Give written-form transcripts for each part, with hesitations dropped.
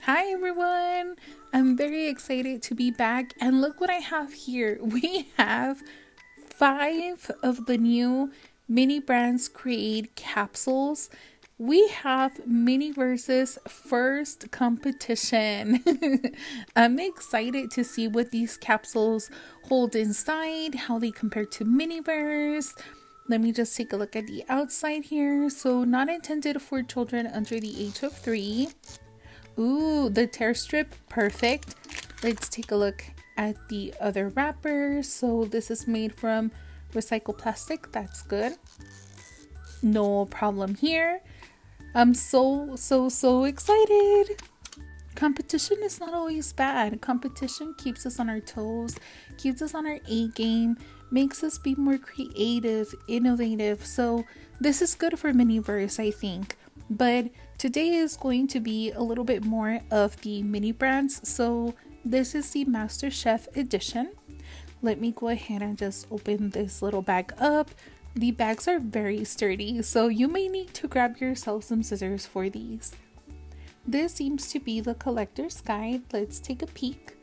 Hi everyone! I'm very excited to be back, and look what I have here. We have 5 of the new mini brands create capsules. We have mini versus first competition. I'm excited to see what these capsules hold inside, how they compare to miniverse. Let me just take a look at the outside here. So, not intended for children under the age of 3. Ooh, the tear strip, perfect. Let's take a look at the other wrapper. So this is made from recycled plastic. That's good. No problem here. I'm so excited. Competition is not always bad. Competition keeps us on our toes, keeps us on our A game, makes us be more creative, innovative. So this is good for Miniverse, I think. But today is going to be a little bit more of the mini brands. So this is the Master Chef edition. Let me go ahead and just open this little bag up. The bags are very sturdy, so you may need to grab yourself some scissors for these. This seems to be the collector's guide. Let's take a peek.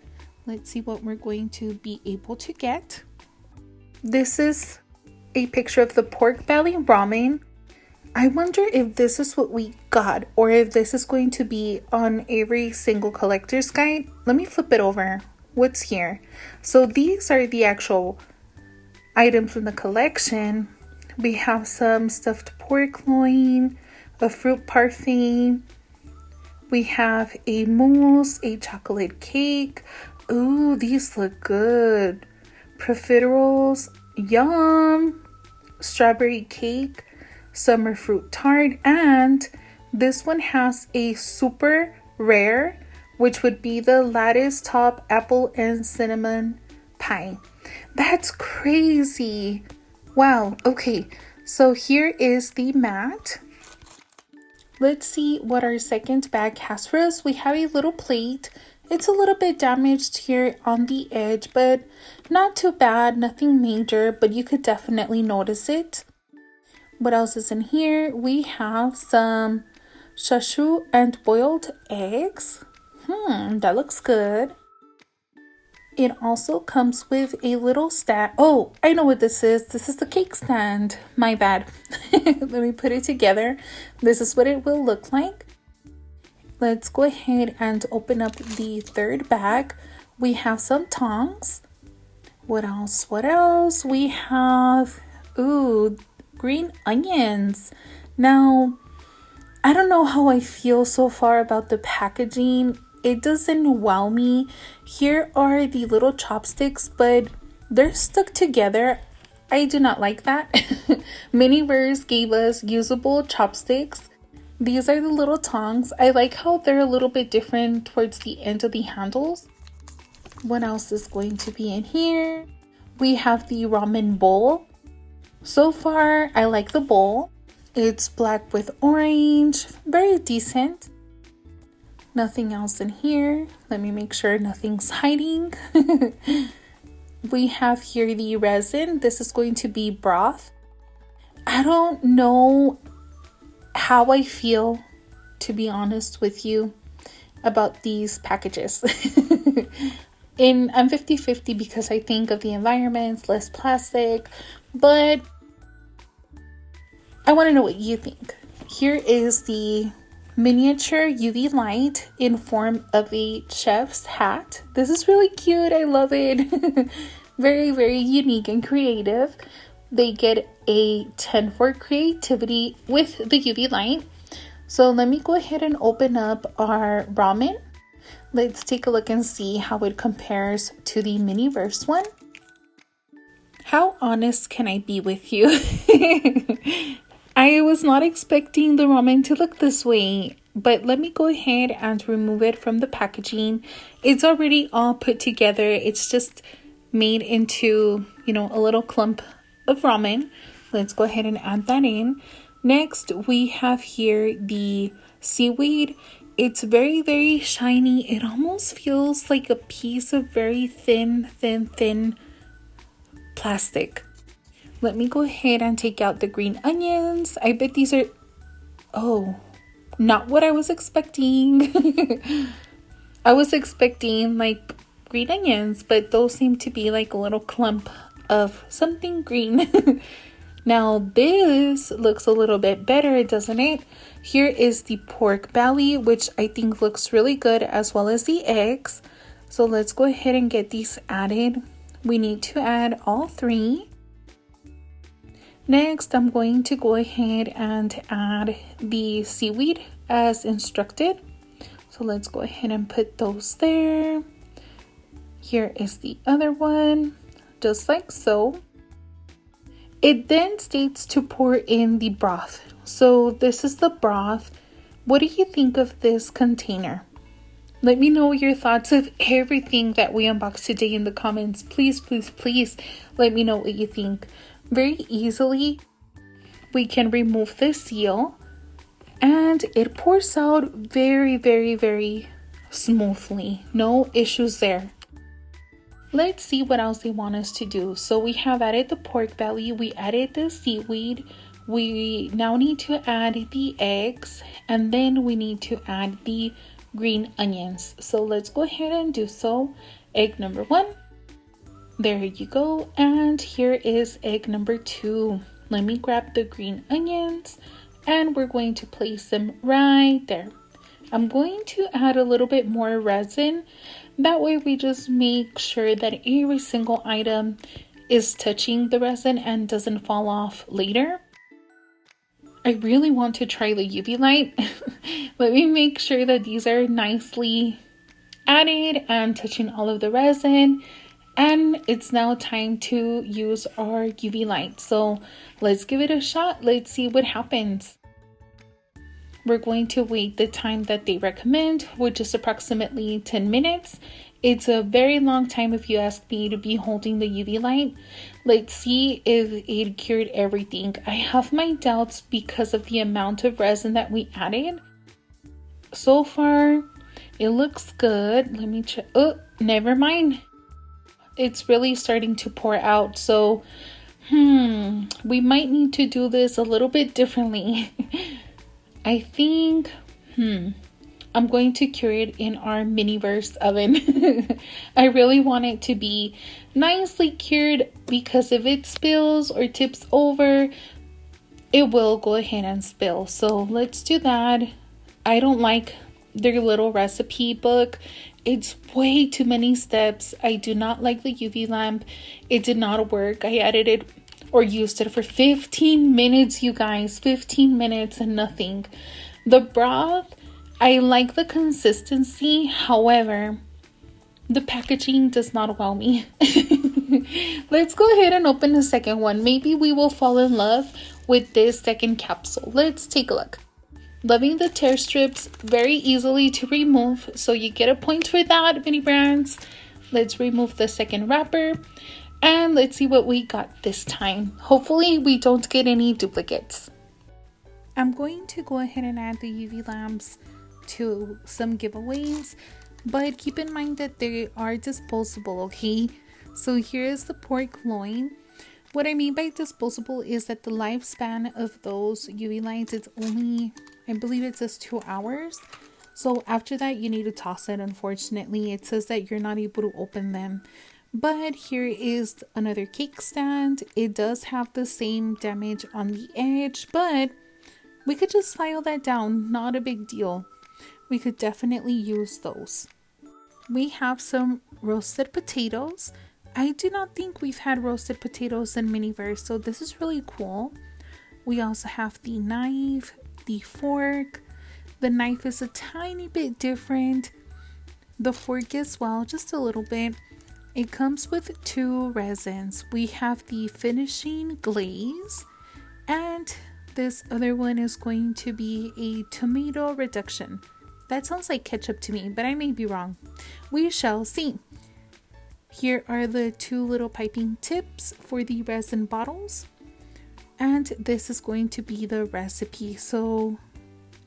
Let's see what we're going to be able to get. This is a picture of the pork belly ramen. I wonder if this is what we got or if this is going to be on every single collector's guide. Let me flip it over. What's here? So these are the actual items in the collection. We have some stuffed pork loin, a fruit parfait. We have a mousse, a chocolate cake. Ooh, these look good. Profiteroles, yum. Strawberry cake, summer fruit tart, and this one has a super rare, which would be the lattice top apple and cinnamon pie. That's crazy. Wow. Okay, so here is the mat. Let's see what our second bag has for us. We have a little plate. It's a little bit damaged here on the edge, but not too bad, nothing major, but you could definitely notice it. What else is in here? We have some chashu and boiled eggs. That looks good. It also comes with a little stand. Oh, I know what this is. This is the cake stand. My bad. Let me put it together. This is what it will look like. Let's go ahead and open up the third bag. We have some tongs. What else? What else? We have, green onions. Now, I don't know how I feel so far about the packaging. It doesn't wow me. Here are the little chopsticks, but they're stuck together. I do not like that. Miniverse gave us usable chopsticks. These are the little tongs. I like how they're a little bit different towards the end of the handles. What else is going to be in here? We have the ramen bowl. So far, I like the bowl. It's black with orange, very decent. Nothing else in here. Let me make sure nothing's hiding. We have here the resin. This is going to be broth. I don't know how I feel, to be honest with you, about these packages. And I'm 50-50 because I think of the environment, less plastic, but I want to know what you think. Here is the miniature UV light in form of a chef's hat. This is really cute. I love it. Very unique and creative. They get a 10 for creativity with the UV light. So let me go ahead and open up our ramen. Let's take a look and see how it compares to the Miniverse one. How honest can I be with you? I was not expecting the ramen to look this way, but let me go ahead and remove it from the packaging. It's already all put together. It's just made into, a little clump of ramen. Let's go ahead and add that in. Next, we have here the seaweed. It's very shiny. It almost feels like a piece of very thin plastic. Let me go ahead and take out the green onions. I bet these are, not what I was expecting. I was expecting like green onions, but those seem to be like a little clump of something green. Now this looks a little bit better, doesn't it? Here is the pork belly, which I think looks really good, as well as the eggs. So let's go ahead and get these added. We need to add all three. Next, I'm going to go ahead and add the seaweed as instructed. So let's go ahead and put those there. Here is the other one, just like so. It then states to pour in the broth. So this is the broth. What do you think of this container? Let me know your thoughts of everything that we unboxed today in the comments. Please, please, please let me know what you think. Very easily, we can remove the seal and it pours out very, very, very smoothly. No issues there. Let's see what else they want us to do. So we have added the pork belly, we added the seaweed, we now need to add the eggs, and then we need to add the green onions. So let's go ahead and do so. Egg number 1. There you go. And here is egg number 2. Let me grab the green onions and we're going to place them right there. I'm going to add a little bit more resin. That way we just make sure that every single item is touching the resin and doesn't fall off later. I really want to try the UV light. Let me make sure that these are nicely added and touching all of the resin. And it's now time to use our UV light. So let's give it a shot. Let's see what happens. We're going to wait the time that they recommend, which is approximately 10 minutes. It's a very long time if you ask me to be holding the UV light. Let's see if it cured everything. I have my doubts because of the amount of resin that we added. So far, it looks good. Let me check. Oh, never mind. It's really starting to pour out. So, we might need to do this a little bit differently. I think, I'm going to cure it in our mini-verse oven. I really want it to be nicely cured because if it spills or tips over, it will go ahead and spill. So let's do that. I don't like their little recipe book. It's way too many steps. I do not like the UV lamp. It did not work. I added it or used it for 15 minutes, you guys. 15 minutes and nothing. The broth, I like the consistency. However, the packaging does not wow me. Let's go ahead and open the second one. Maybe we will fall in love with this second capsule. Let's take a look. Loving the tear strips, very easily to remove. So you get a point for that, mini brands. Let's remove the second wrapper. And let's see what we got this time. Hopefully we don't get any duplicates. I'm going to go ahead and add the UV lamps to some giveaways, but keep in mind that they are disposable, okay? So here is the pork loin. What I mean by disposable is that the lifespan of those UV lights is only, I believe it says 2 hours. So after that you need to toss it. Unfortunately, it says that you're not able to open them. But here is another cake stand. It does have the same damage on the edge, but we could just file that down. Not a big deal. We could definitely use those. We have some roasted potatoes. I do not think we've had roasted potatoes in Miniverse, so this is really cool. We also have the knife, the fork. The knife is a tiny bit different. The fork as well, just a little bit. It comes with 2 resins. We have the finishing glaze, and this other one is going to be a tomato reduction. That sounds like ketchup to me, but I may be wrong. We shall see. Here are the 2 little piping tips for the resin bottles. And this is going to be the recipe. So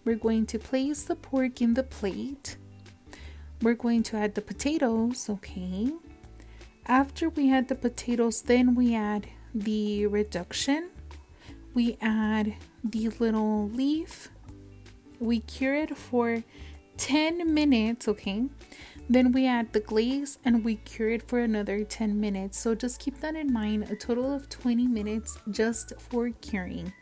we're going to place the pork in the plate. We're going to add the potatoes, okay. After we add the potatoes, then we add the reduction. We add the little leaf. We cure it for 10 minutes, okay? Then we add the glaze and we cure it for another 10 minutes. So just keep that in mind, a total of 20 minutes just for curing.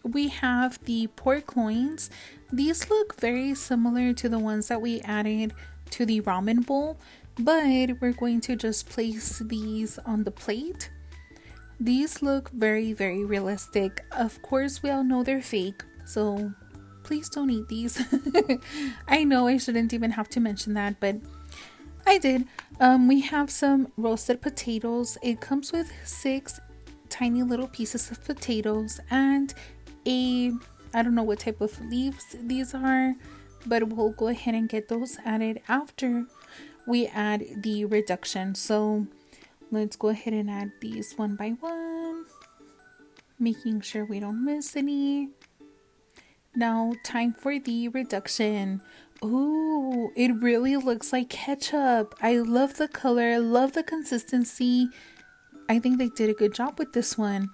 We have the pork loins. These look very similar to the ones that we added to the ramen bowl, but we're going to just place these on the plate. These look very, very realistic. Of course, we all know they're fake, so please don't eat these. I know I shouldn't even have to mention that, but I did. We have some roasted potatoes. It comes with 6 tiny little pieces of potatoes and I don't know what type of leaves these are, but we'll go ahead and get those added after we add the reduction. So let's go ahead and add these one by one, making sure we don't miss any. Now time for the reduction. Ooh, it really looks like ketchup. I love the color, I love the consistency. I think they did a good job with this one.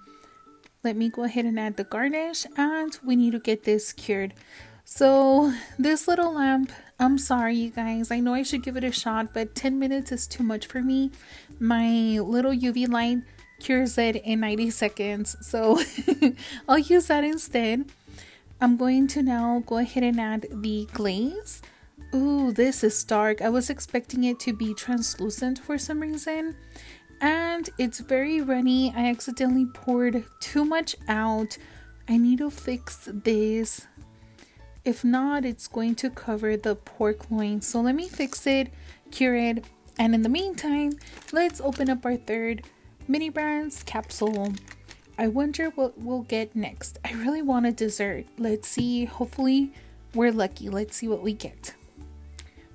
Let me go ahead and add the garnish, and we need to get this cured. So this little lamp, I'm sorry you guys, I know I should give it a shot, but 10 minutes is too much for me. My little UV light cures it in 90 seconds, so I'll use that instead. I'm going to now go ahead and add the glaze. Ooh, this is dark. I was expecting it to be translucent for some reason, and it's very runny. I accidentally poured too much out. I need to fix this. If not, it's going to cover the pork loin. So let me fix it, cure it, and in the meantime, let's open up our third mini brands capsule. I wonder what we'll get next. I really want a dessert. Let's see. Hopefully we're lucky. Let's see what we get.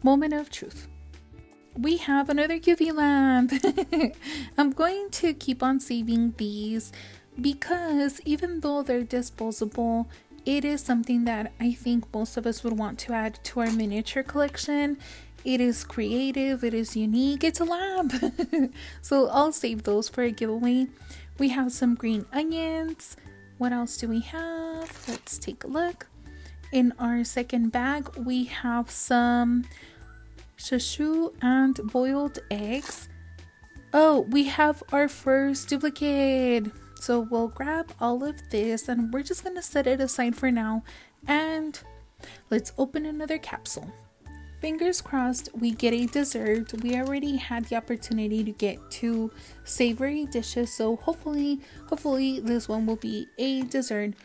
Moment of truth. We have another UV lamp. I'm going to keep on saving these because even though they're disposable, it is something that I think most of us would want to add to our miniature collection. It is creative, it is unique, it's a lamp. So I'll save those for a giveaway. We have some green onions. What else do we have? Let's take a look. In our second bag, we have some chashu and boiled eggs. Oh, we have our first duplicate. So we'll grab all of this and we're just gonna set it aside for now. And let's open another capsule. Fingers crossed we get a dessert. We already had the opportunity to get 2 savory dishes, so hopefully this one will be a dessert.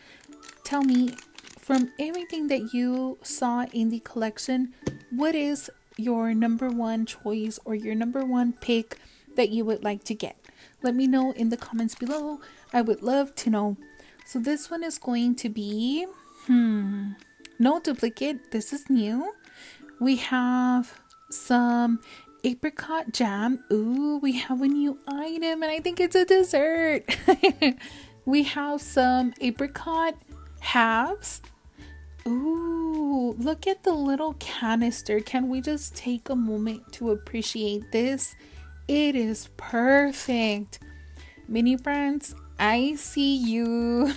Tell me, from everything that you saw in the collection, what is your number one choice or your number one pick that you would like to get? Let me know in the comments below. I would love to know. So this one is going to be no duplicate. This is new. We have some apricot jam. Ooh, we have a new item and I think it's a dessert. We have some apricot halves. Ooh, look at the little canister. Can we just take a moment to appreciate this? It is perfect. Mini brands, I see you.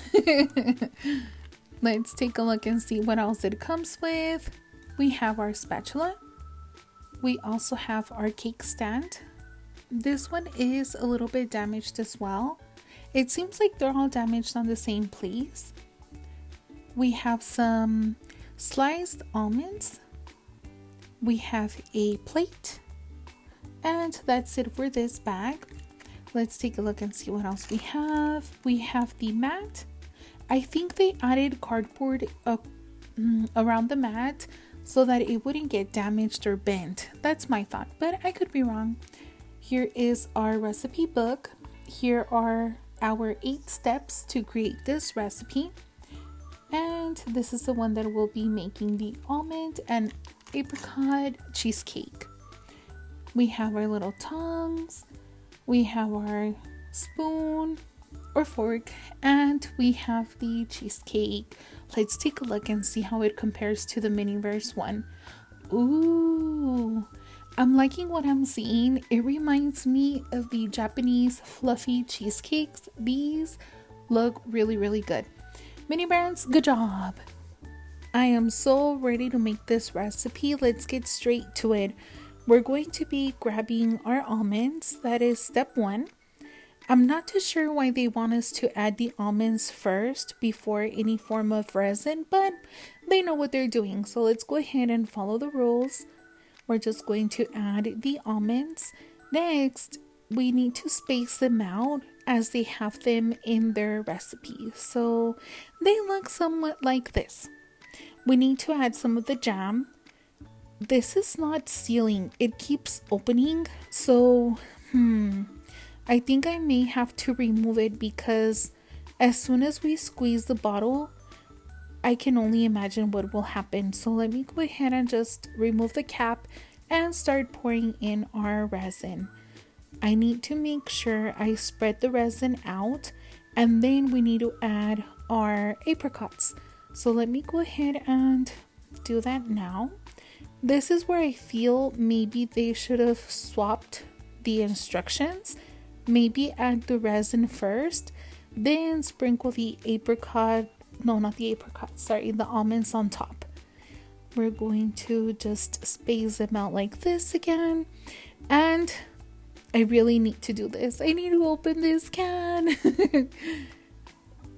Let's take a look and see what else it comes with. We have our spatula. We also have our cake stand. This one is a little bit damaged as well. It seems like they're all damaged on the same place. We have some sliced almonds. We have a plate. And that's it for this bag. Let's take a look and see what else we have. We have the mat. I think they added cardboard around the mat so that it wouldn't get damaged or bent. That's my thought, but I could be wrong. Here is our recipe book. Here are our 8 steps to create this recipe. And this is the one that will be making the almond and apricot cheesecake. We have our little tongs. We have our spoon or fork, and we have the cheesecake. Let's take a look and see how it compares to the mini-verse one. Ooh, I'm liking what I'm seeing. It reminds me of the Japanese fluffy cheesecakes. These look really, really good. Mini brands, good job. I am so ready to make this recipe. Let's get straight to it. We're going to be grabbing our almonds. That is step one. I'm not too sure why they want us to add the almonds first before any form of resin, but they know what they're doing. So let's go ahead and follow the rules. We're just going to add the almonds. Next, we need to space them out as they have them in their recipe. So they look somewhat like this. We need to add some of the jam. This is not sealing, it keeps opening. So, I think I may have to remove it because as soon as we squeeze the bottle, I can only imagine what will happen. So let me go ahead and just remove the cap and start pouring in our resin. I need to make sure I spread the resin out, and then we need to add our apricots. So let me go ahead and do that now. This is where I feel maybe they should have swapped the instructions. Maybe add the resin first, then sprinkle the apricot, no, not the apricot, sorry, the almonds on top. We're going to just space them out like this again. And I really need to do this. I need to open this can.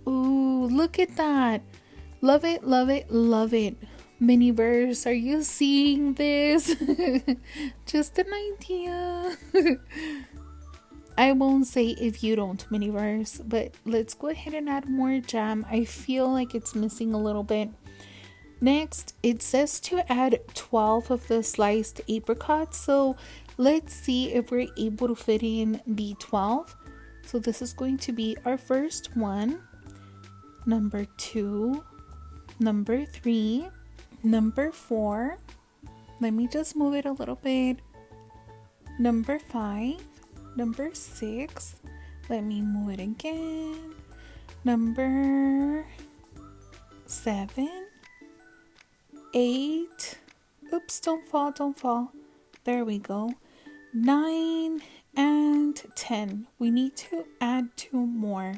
Ooh, look at that. Love it, love it, love it. Miniverse, are you seeing this? Just an idea. I won't say if you don't, Miniverse, but let's go ahead and add more jam. I feel like it's missing a little bit. Next, it says to add 12 of the sliced apricots. So let's see if we're able to fit in the 12. So this is going to be our first one, number 2, number 3, number 4. Let me just move it a little bit. Number 5. Number 6, let me move it again. Number 7, 8, oops, don't fall. There we go. 9 and 10. We need to add 2 more.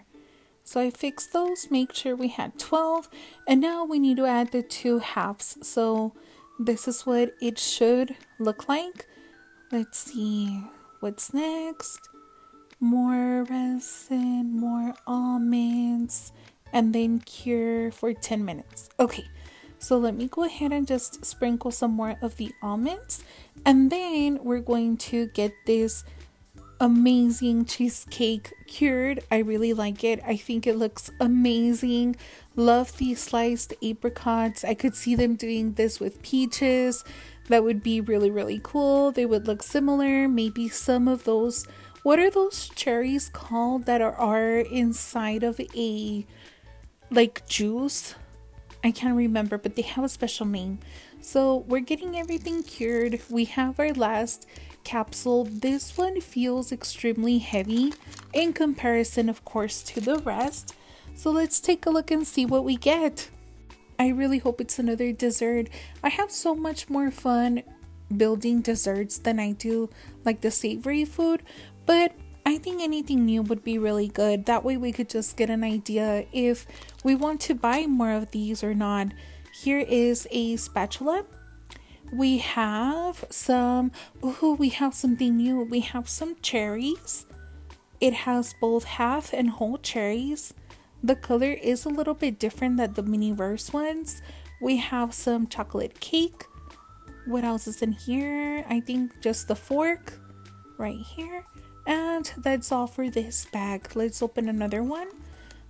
So I fixed those, make sure we had 12, and now we need to add the 2 halves. So this is what it should look like. Let's see. What's next? More resin, more almonds, and then cure for 10 minutes. Okay, so let me go ahead and just sprinkle some more of the almonds, and then we're going to get this amazing cheesecake cured. I really like it. I think it looks amazing. Love the sliced apricots. I could see them doing this with peaches. That would be really, really cool. They would look similar. Maybe some of those, what are those cherries called that are inside of a like juice? I can't remember, but they have a special name. So we're getting everything cured. We have our last capsule. This one feels extremely heavy in comparison, of course, to the rest. So let's take a look and see what we get. I really hope it's another dessert. I have so much more fun building desserts than I do like the savory food, but I think anything new would be really good. That way we could just get an idea if we want to buy more of these or not. Here is a spatula. We have some, we have something new. We have some cherries. It has both half and whole cherries. The color is a little bit different than the Miniverse ones. We have some chocolate cake. What else is in here? I think just the fork right here. And that's all for this bag. Let's open another one.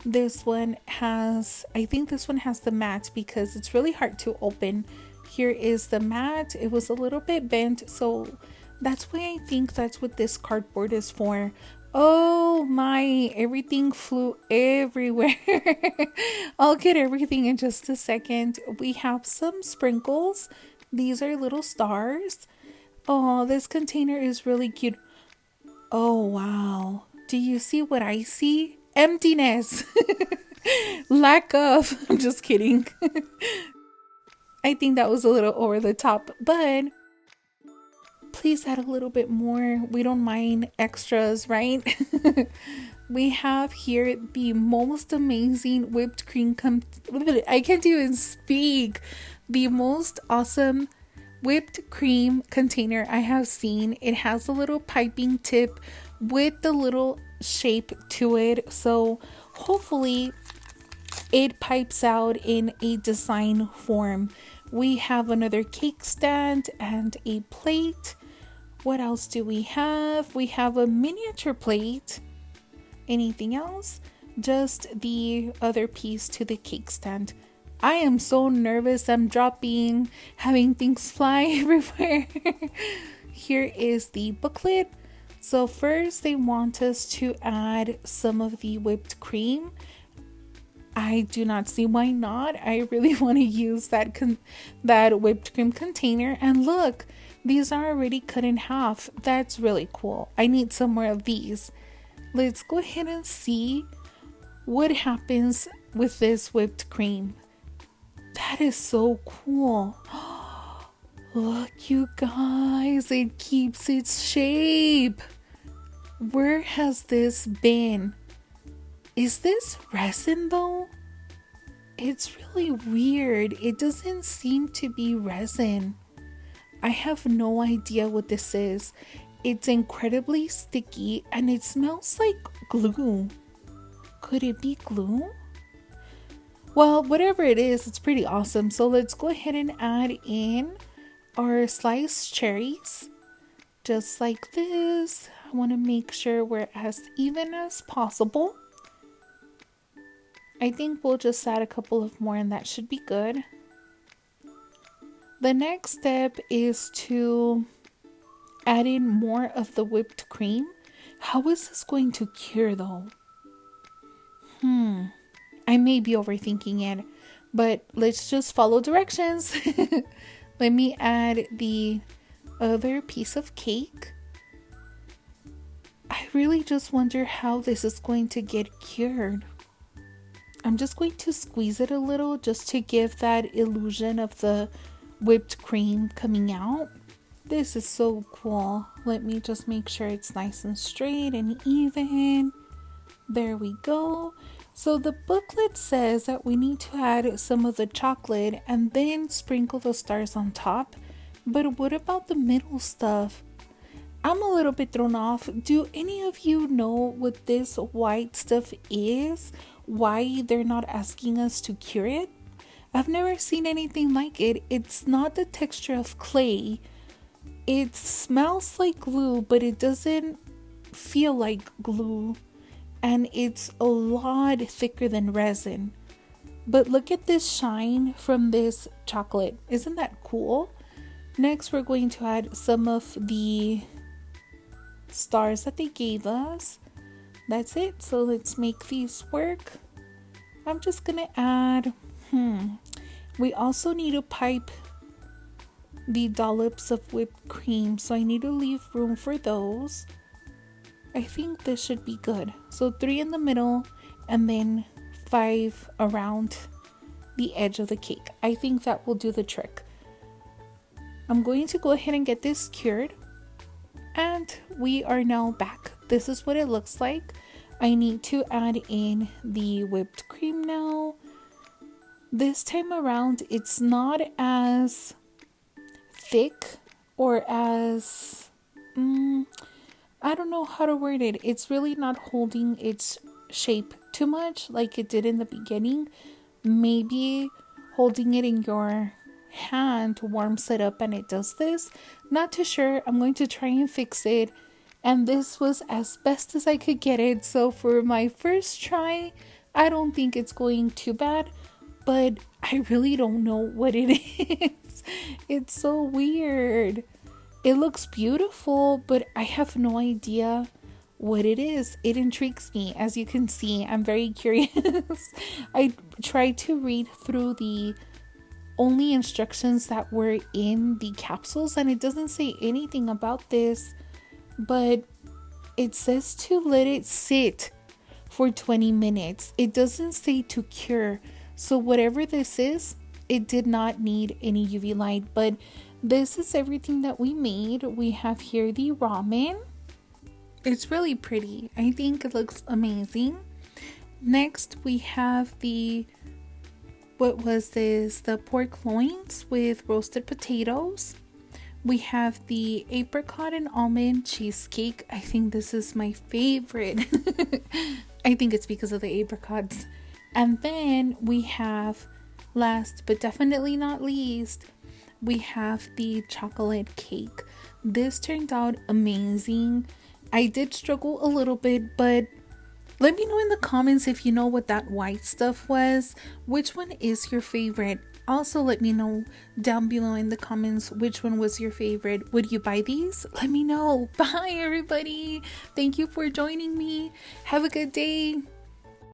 This one has, I think this one has the mat because it's really hard to open. Here is the mat. It was a little bit bent, so that's why I think that's what this cardboard is for. Oh my, everything flew everywhere. I'll get everything in just a second. We have some sprinkles. These are little stars. Oh, this container is really cute. Oh wow. Do you see what I see? Emptiness. Lack of. I'm just kidding. I think that was a little over the top, but please add a little bit more. We don't mind extras, right? We have here the most amazing whipped cream. I can't even speak. The most awesome whipped cream container I have seen. It has a little piping tip with the little shape to it. So hopefully it pipes out in a design form. We have another cake stand and a plate. What else do we have? We have a miniature plate. Anything else? Just the other piece to the cake stand. I am so nervous. I'm dropping, having things fly everywhere. Here is the booklet. So first they want us to add some of the whipped cream. I do not see why not. I really want to use that whipped cream container. And look, these are already cut in half. That's really cool. I need some more of these. Let's go ahead and see what happens with this whipped cream. That is so cool. Look, you guys, it keeps its shape. Where has this been? Is this resin though? It's really weird. It doesn't seem to be resin. I have no idea what this is. It's incredibly sticky and it smells like glue. Could it be glue? Well, whatever it is, it's pretty awesome. So let's go ahead and add in our sliced cherries. Just like this. I want to make sure we're as even as possible. I think we'll just add a couple of more and that should be good. The next step is to add in more of the whipped cream. How is this going to cure though? I may be overthinking it, but let's just follow directions. Let me add the other piece of cake. I really just wonder how this is going to get cured. I'm just going to squeeze it a little just to give that illusion of the whipped cream coming out. This is so cool. Let me just make sure it's nice and straight and even. There we go. So the booklet says that we need to add some of the chocolate and then sprinkle the stars on top. But what about the middle stuff? I'm a little bit thrown off. Do any of you know what this white stuff is? Why they're not asking us to cure it? I've never seen anything like it. It's not the texture of clay. It smells like glue, but it doesn't feel like glue. And it's a lot thicker than resin. But look at this shine from this chocolate. Isn't that cool? Next, we're going to add some of the stars that they gave us. That's it. So let's make these work. I'm just gonna add we also need to pipe the dollops of whipped cream, so I need to leave room for those. I think this should be good. So 3 in the middle and then 5 around the edge of the cake. I think that will do the trick. I'm going to go ahead and get this cured. And we are now back. This is what it looks like. I need to add in the whipped cream now. This time around, it's not as thick or as... I don't know how to word it. It's really not holding its shape too much like it did in the beginning. Maybe holding it in your hand warms it up and it does this. Not too sure. I'm going to try and fix it. And this was as best as I could get it. So for my first try, I don't think it's going too bad. But I really don't know what it is. It's so weird. It looks beautiful, but I have no idea what it is. It intrigues me. As you can see, I'm very curious. I tried to read through the only instructions that were in the capsules, and it doesn't say anything about this, but it says to let it sit for 20 minutes. It doesn't say to cure. So whatever this is, it did not need any UV light, but this is everything that we made. We have here the ramen. It's really pretty. I think it looks amazing. Next, we have what was this? The pork loins with roasted potatoes. We have the apricot and almond cheesecake. I think this is my favorite. I think it's because of the apricots. And then we have, last but definitely not least, we have the chocolate cake. This turned out amazing. I did struggle a little bit, but let me know in the comments if you know what that white stuff was. Which one is your favorite? Also, let me know down below in the comments which one was your favorite. Would you buy these? Let me know. Bye, everybody. Thank you for joining me. Have a good day.